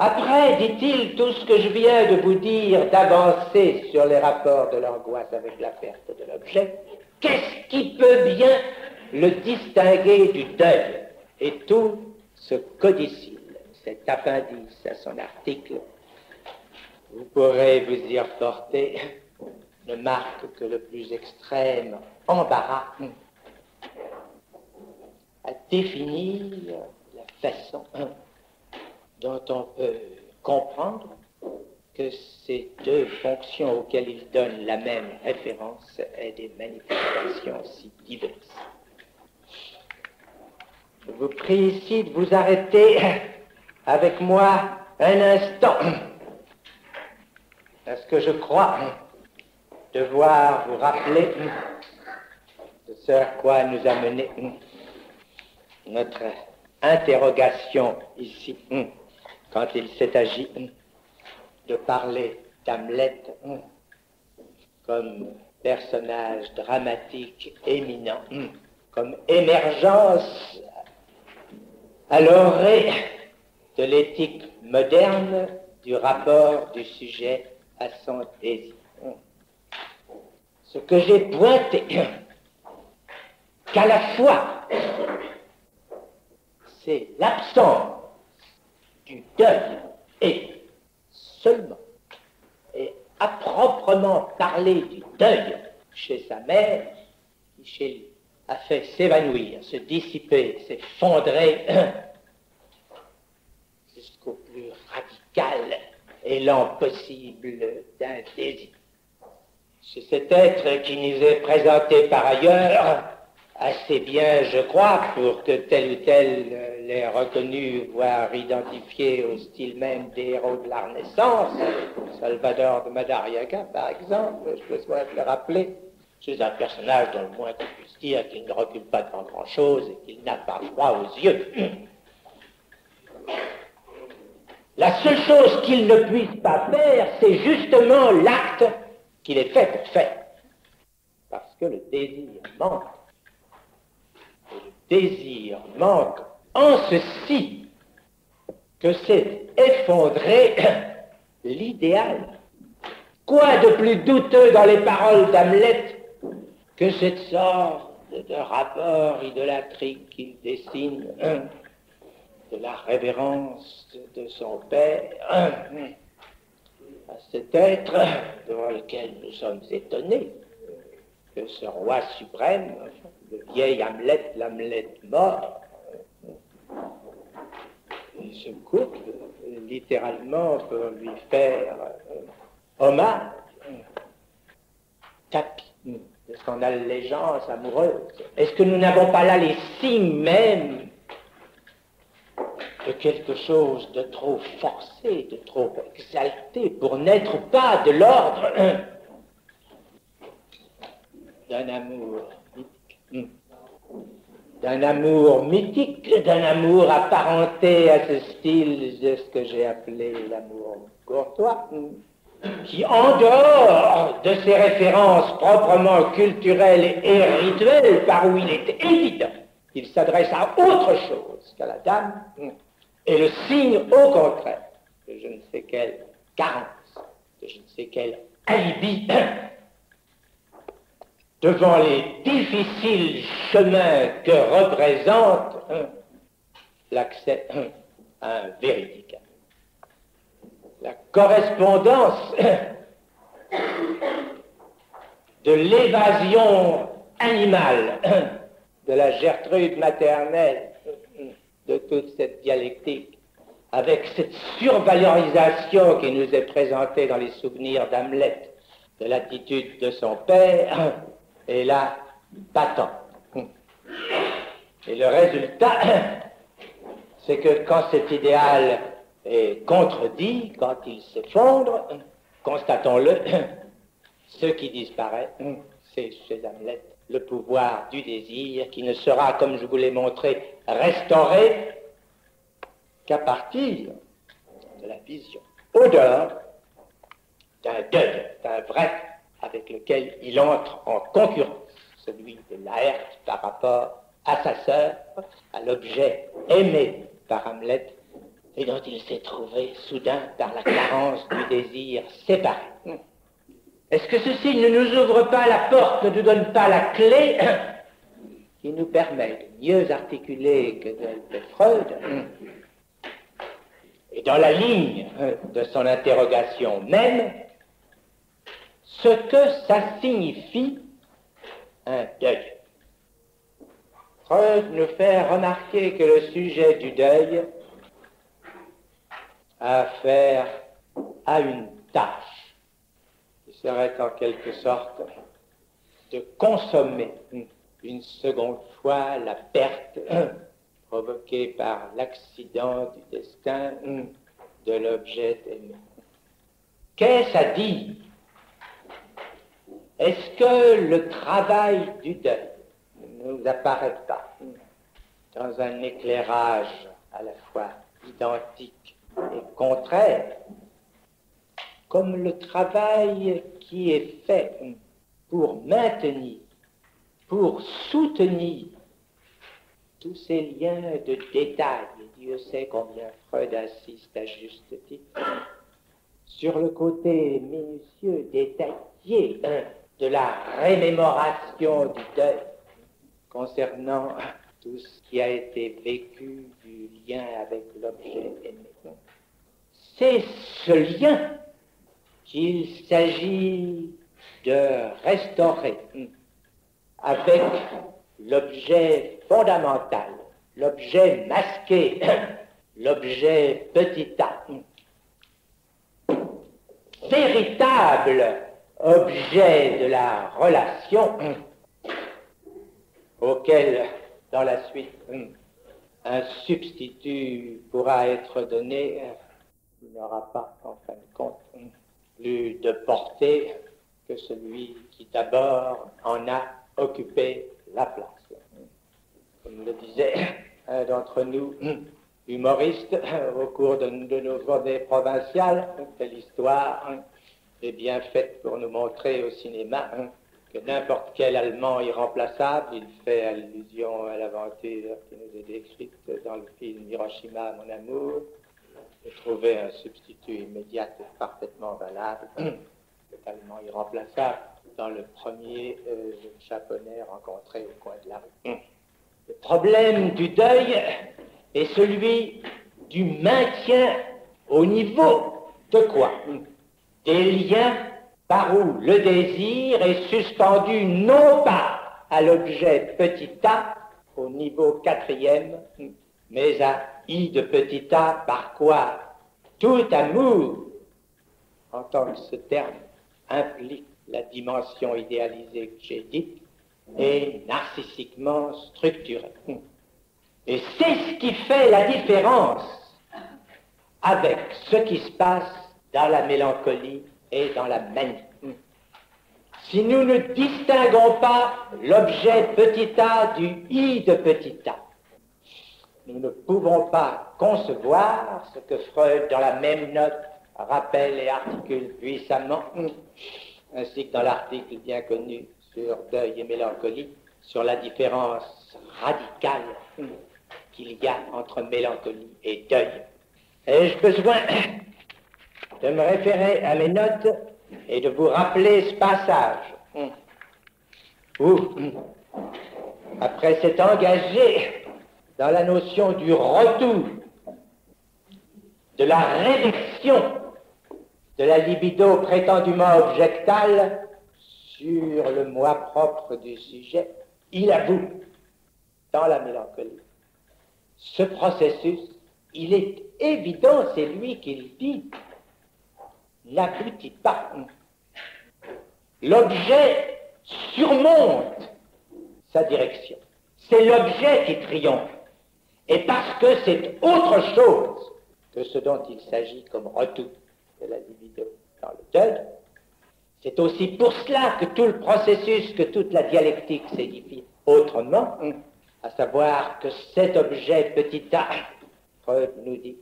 Speaker 1: Après, dit-il, tout ce que je viens de vous dire, d'avancer sur les rapports de l'angoisse avec la perte de l'objet, qu'est-ce qui peut bien le distinguer du deuil? Et tout se codicile. Cet appendice à son article, vous pourrez vous y reporter, ne marque que le plus extrême embarras à définir la façon dont on peut comprendre que ces deux fonctions auxquelles il donne la même référence aient des manifestations si diverses. Je vous prie ici de vous arrêter avec moi un instant, parce que je crois devoir vous rappeler de ce à quoi nous a mené notre interrogation ici, quand il s'est agi de parler d'Hamlet comme personnage dramatique éminent, comme émergence à l'orée de l'éthique moderne du rapport du sujet à son désir. Ce que j'ai pointé, qu'à la fois, c'est l'absence du deuil et seulement, et à proprement parler du deuil chez sa mère, qui chez lui a fait s'évanouir, se dissiper, s'effondrer jusqu'au plus radical élan possible d'un désir. C'est cet être qui nous est présenté par ailleurs assez bien, je crois, pour que tel ou tel l'ait reconnu, voire identifié au style même des héros de la Renaissance, Salvador de Madariaga, par exemple, je besoin de le rappeler. C'est un personnage dont le moins qu'on puisse dire qu'il ne recule pas devant grand-chose et qu'il n'a pas froid aux yeux. La seule chose qu'il ne puisse pas faire, c'est justement l'acte qu'il est fait pour faire. Parce que le désir manque. Et le désir manque en ceci que c'est effondré l'idéal. Quoi de plus douteux dans les paroles d'Hamlet que cette sorte de rapport idolâtrique qu'il dessine, de la révérence de son père à cet être devant lequel nous sommes étonnés, que ce roi suprême, le vieil Hamlet, l'Hamlet mort, il se coupe littéralement pour lui faire hommage, tapis de son allégeance amoureuse. Est-ce que nous n'avons pas là les signes même de quelque chose de trop forcé, de trop exalté, pour n'être pas de l'ordre d'un amour mythique, d'un amour apparenté à ce style de ce que j'ai appelé l'amour courtois, qui, en dehors de ses références proprement culturelles et rituelles, par où il est évident qu'il s'adresse à autre chose qu'à la dame, est le signe au contraire de je ne sais quelle carence, de je ne sais quel alibi devant les difficiles chemins que représente l'accès à un véridique. La correspondance de l'évasion animale de la Gertrude maternelle, de toute cette dialectique, avec cette survalorisation qui nous est présentée dans les souvenirs d'Hamlet de l'attitude de son père, est là patent. Et le résultat, c'est que quand cet idéal est contredit, quand il s'effondre, constatons-le, ce qui disparaît, c'est chez Hamlet le pouvoir du désir qui ne sera, comme je vous l'ai montré, restauré qu'à partir de la vision, au dehors d'un deuil, d'un vrai, avec lequel il entre en concurrence, celui de Laërte par rapport à sa sœur, à l'objet aimé par Hamlet, et dont il s'est trouvé soudain par la carence du désir séparé. Est-ce que ceci ne nous ouvre pas la porte, ne nous donne pas la clé qui nous permet de mieux articuler que de Freud, et dans la ligne de son interrogation même, ce que ça signifie un deuil? Freud nous fait remarquer que le sujet du deuil a affaire à une tâche qui serait en quelque sorte de consommer une seconde fois la perte provoquée par l'accident du destin de l'objet aimé. Qu'est-ce à dire? Est-ce que le travail du deuil ne nous apparaît pas dans un éclairage à la fois identique et contraire, comme le travail qui est fait pour maintenir, pour soutenir tous ces liens de détail. Dieu sait combien Freud insiste à juste titre sur le côté minutieux, détaillé de la rémémoration du deuil concernant tout ce qui a été vécu du lien avec l'objet aimé. C'est ce lien qu'il s'agit de restaurer avec l'objet fondamental, l'objet masqué, l'objet petit a, véritable objet de la relation auquel, dans la suite, un substitut pourra être donné, il n'aura pas, en fin de compte, plus de portée que celui qui d'abord en a occupé la place. Comme le disait un d'entre nous, humoriste, au cours de nos journées provinciales, que l'histoire est bien faite pour nous montrer au cinéma que n'importe quel Allemand irremplaçable, il fait allusion à l'aventure qui nous est décrite dans le film Hiroshima, mon amour, de trouver un substitut immédiat et parfaitement valable, totalement irremplaçable, dans le premier japonais rencontré au coin de la rue. Le problème du deuil est celui du maintien au niveau de quoi? Des liens par où le désir est suspendu non pas à l'objet petit a au niveau quatrième, mais à i de petit a, par quoi tout amour, en tant que ce terme implique la dimension idéalisée que j'ai dite, est narcissiquement structuré. Et c'est ce qui fait la différence avec ce qui se passe dans la mélancolie et dans la manie. Si nous ne distinguons pas l'objet petit a du i de petit a, nous ne pouvons pas concevoir ce que Freud, dans la même note, rappelle et articule puissamment, ainsi que dans l'article bien connu sur deuil et mélancolie, sur la différence radicale qu'il y a entre mélancolie et deuil. Ai-je besoin de me référer à mes notes et de vous rappeler ce passage où, après s'être engagé dans la notion du retour, de la réduction de la libido prétendument objectale sur le moi propre du sujet, il avoue, dans la mélancolie, ce processus, il est évident, c'est lui qui le dit, n'aboutit pas. L'objet surmonte sa direction. C'est l'objet qui triomphe. Et parce que c'est autre chose que ce dont il s'agit comme retour de la libido dans le deuil, c'est aussi pour cela que tout le processus, que toute la dialectique s'édifie autrement, à savoir que cet objet petit a, Freud nous dit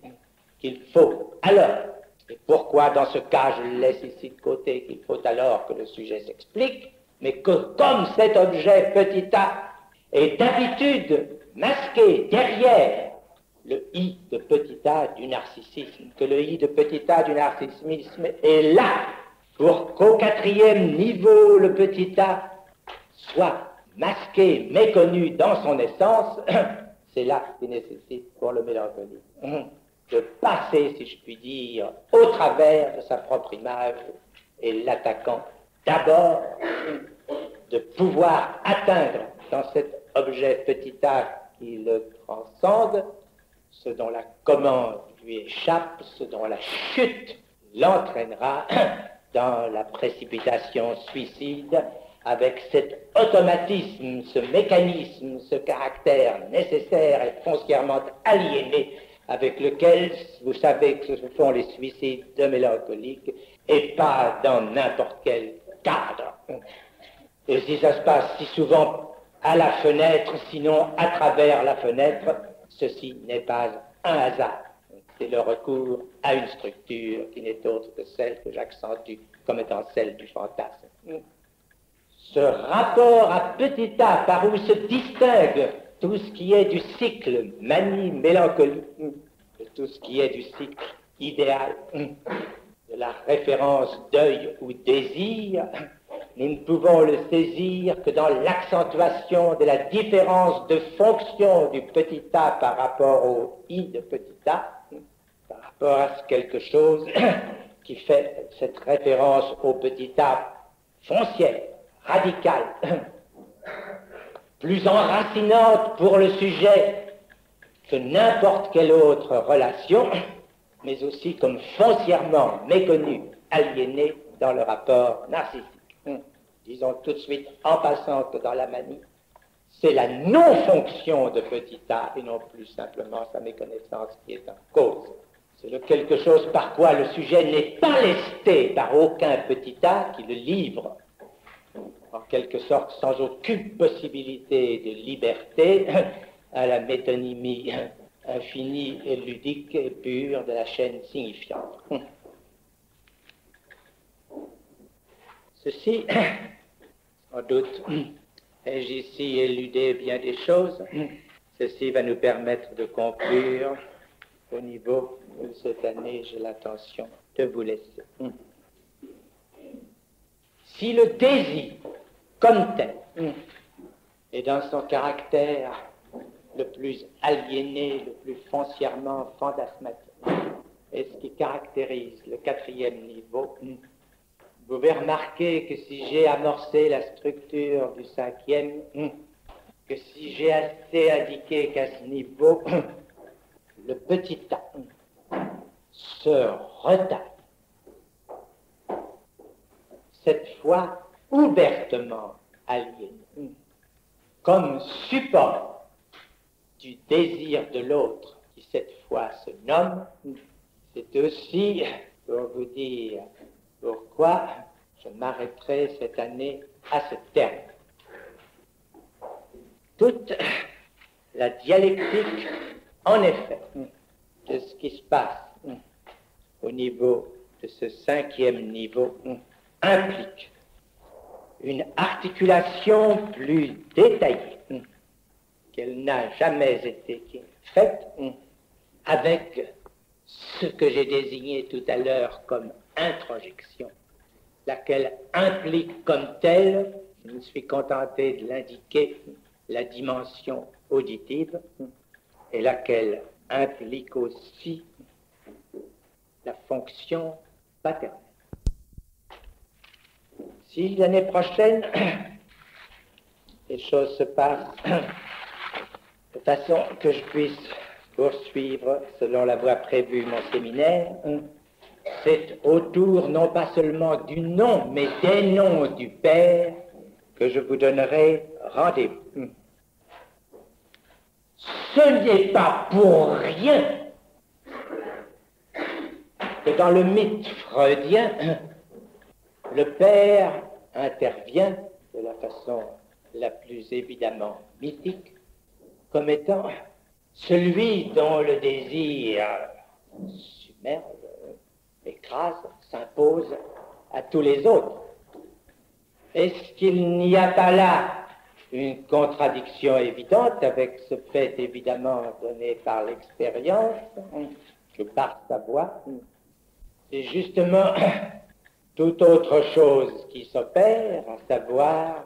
Speaker 1: qu'il faut alors, et pourquoi dans ce cas je le laisse ici de côté, qu'il faut alors que le sujet s'explique, mais que comme cet objet petit a est d'habitude masqué derrière le i de petit a du narcissisme, que le i de petit a du narcissisme est là pour qu'au quatrième niveau le petit a soit masqué, méconnu dans son essence, c'est là qui nécessite pour le mélancolie de passer, si je puis dire, au travers de sa propre image et l'attaquant d'abord de pouvoir atteindre dans cet objet petit a qui le transcende ce dont la commande lui échappe, ce dont la chute l'entraînera dans la précipitation suicide, avec cet automatisme, ce mécanisme, ce caractère nécessaire et foncièrement aliéné avec lequel vous savez que ce sont les suicides de mélancoliques et pas dans n'importe quel cadre. Et si ça se passe si souvent à la fenêtre, sinon à travers la fenêtre, ceci n'est pas un hasard. C'est le recours à une structure qui n'est autre que celle que j'accentue comme étant celle du fantasme. Ce rapport à petit a par où se distingue tout ce qui est du cycle manie, mélancolie, de tout ce qui est du cycle idéal, de la référence deuil ou désir, nous ne pouvons le saisir que dans l'accentuation de la différence de fonction du petit a par rapport au i de petit a, par rapport à quelque chose qui fait cette référence au petit a foncière, radicale, plus enracinante pour le sujet que n'importe quelle autre relation, mais aussi comme foncièrement méconnue, aliénée dans le rapport narcissique. Disons tout de suite, en passant que dans la manie, c'est la non-fonction de petit a et non plus simplement sa méconnaissance qui est en cause. C'est le quelque chose par quoi le sujet n'est pas lesté par aucun petit a qui le livre, en quelque sorte sans aucune possibilité de liberté, à la métonymie infinie et ludique et pure de la chaîne signifiante. Ceci, sans doute, ai-je ici éludé bien des choses. Ceci va nous permettre de conclure au niveau où cette année j'ai l'intention de vous laisser. Si le désir, comme tel, est dans son caractère le plus aliéné, le plus foncièrement fantasmatique, et ce qui caractérise le quatrième niveau, vous pouvez remarquer que si j'ai amorcé la structure du cinquième, que si j'ai assez indiqué qu'à ce niveau, le petit a se retaille, cette fois ouvertement aliéné, comme support du désir de l'autre, qui cette fois se nomme, c'est aussi pour vous dire pourquoi je m'arrêterai cette année à ce terme. Toute la dialectique, en effet, de ce qui se passe au niveau de ce cinquième niveau implique une articulation plus détaillée qu'elle n'a jamais été faite avec ce que j'ai désigné tout à l'heure comme introjection, laquelle implique comme telle, je me suis contenté de l'indiquer, la dimension auditive, et laquelle implique aussi la fonction paternelle. Si l'année prochaine, les choses se passent de façon que je puisse poursuivre selon la voie prévue mon séminaire, c'est autour non pas seulement du nom, mais des noms du Père que je vous donnerai rendez-vous. Ce n'est pas pour rien que dans le mythe freudien, le Père intervient de la façon la plus évidemment mythique comme étant celui dont le désir submerge, écrase, s'impose à tous les autres. Est-ce qu'il n'y a pas là une contradiction évidente avec ce fait évidemment donné par l'expérience que par sa voix? C'est justement toute autre chose qui s'opère, à savoir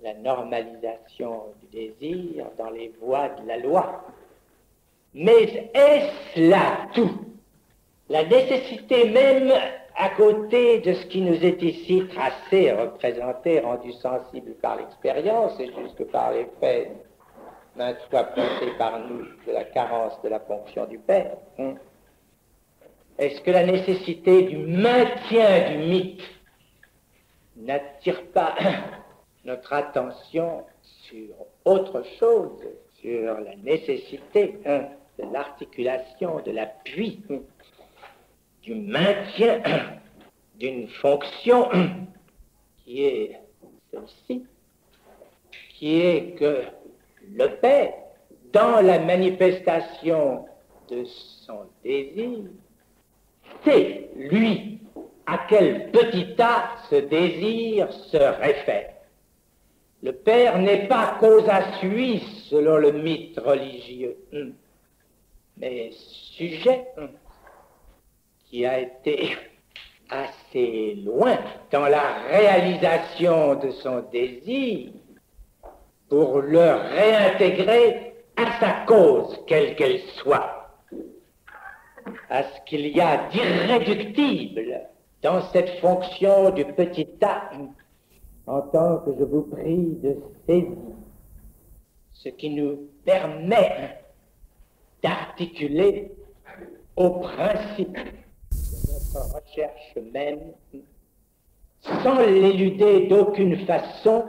Speaker 1: la normalisation du désir dans les voies de la loi. Mais est-ce là tout? La nécessité même, à côté de ce qui nous est ici tracé, représenté, rendu sensible par l'expérience et jusque par les faits maintes fois pointés par nous de la carence de la fonction du Père, est-ce que la nécessité du maintien du mythe n'attire pas notre attention sur autre chose, sur la nécessité de l'articulation, de l'appui, du maintien d'une fonction qui est celle-ci, qui est que le Père, dans la manifestation de son désir, sait, lui, à quel petit a ce désir se réfère. Le Père n'est pas causa suis selon le mythe religieux, mais sujet qui a été assez loin dans la réalisation de son désir pour le réintégrer à sa cause, quelle qu'elle soit, à ce qu'il y a d'irréductible dans cette fonction du petit a, en tant que je vous prie de saisir, ce qui nous permet d'articuler au principe de notre recherche même, sans l'éluder d'aucune façon,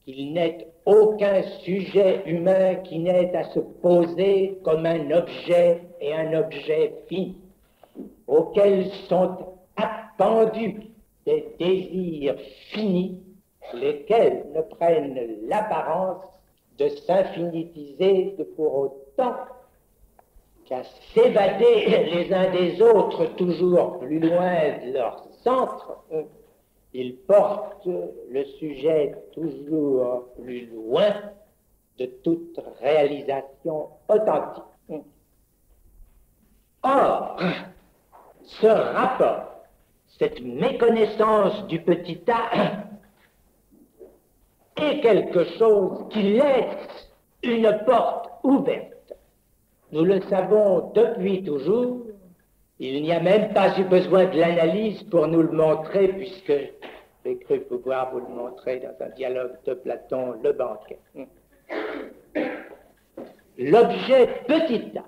Speaker 1: qu'il n'est aucun sujet humain qui n'ait à se poser comme un objet et un objet fini, auquel sont appendus des désirs finis, lesquels ne prennent l'apparence de s'infinitiser que pour autant qu'à s'évader les uns des autres toujours plus loin de leur centre, ils portent le sujet toujours plus loin de toute réalisation authentique. Or, ce rapport, cette méconnaissance du petit a est quelque chose qui laisse une porte ouverte. Nous le savons depuis toujours. Il n'y a même pas eu besoin de l'analyse pour nous le montrer, puisque j'ai cru pouvoir vous le montrer dans un dialogue de Platon, le banquet. L'objet petit a,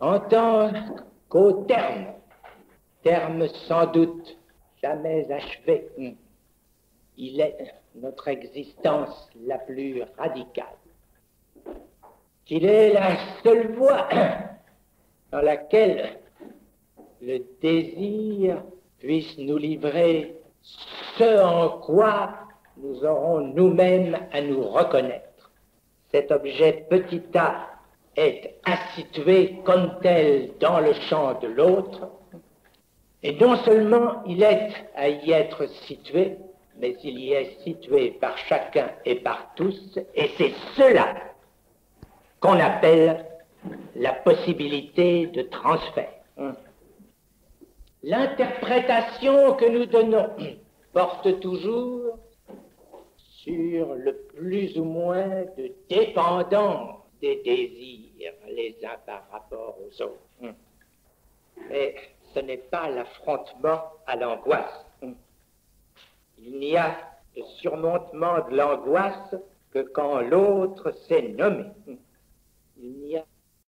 Speaker 1: en tant qu'au terme sans doute jamais achevé, il est notre existence la plus radicale, qu'il est la seule voie dans laquelle le désir puisse nous livrer ce en quoi nous aurons nous-mêmes à nous reconnaître. Cet objet petit a est assitué comme tel dans le champ de l'autre, et non seulement il est à y être situé, mais il y est situé par chacun et par tous, et c'est cela qu'on appelle la possibilité de transfert. L'interprétation que nous donnons porte toujours sur le plus ou moins de dépendance des désirs les uns par rapport aux autres. Mais ce n'est pas l'affrontement à l'angoisse. Il n'y a de surmontement de l'angoisse que quand l'autre s'est nommé. Il n'y a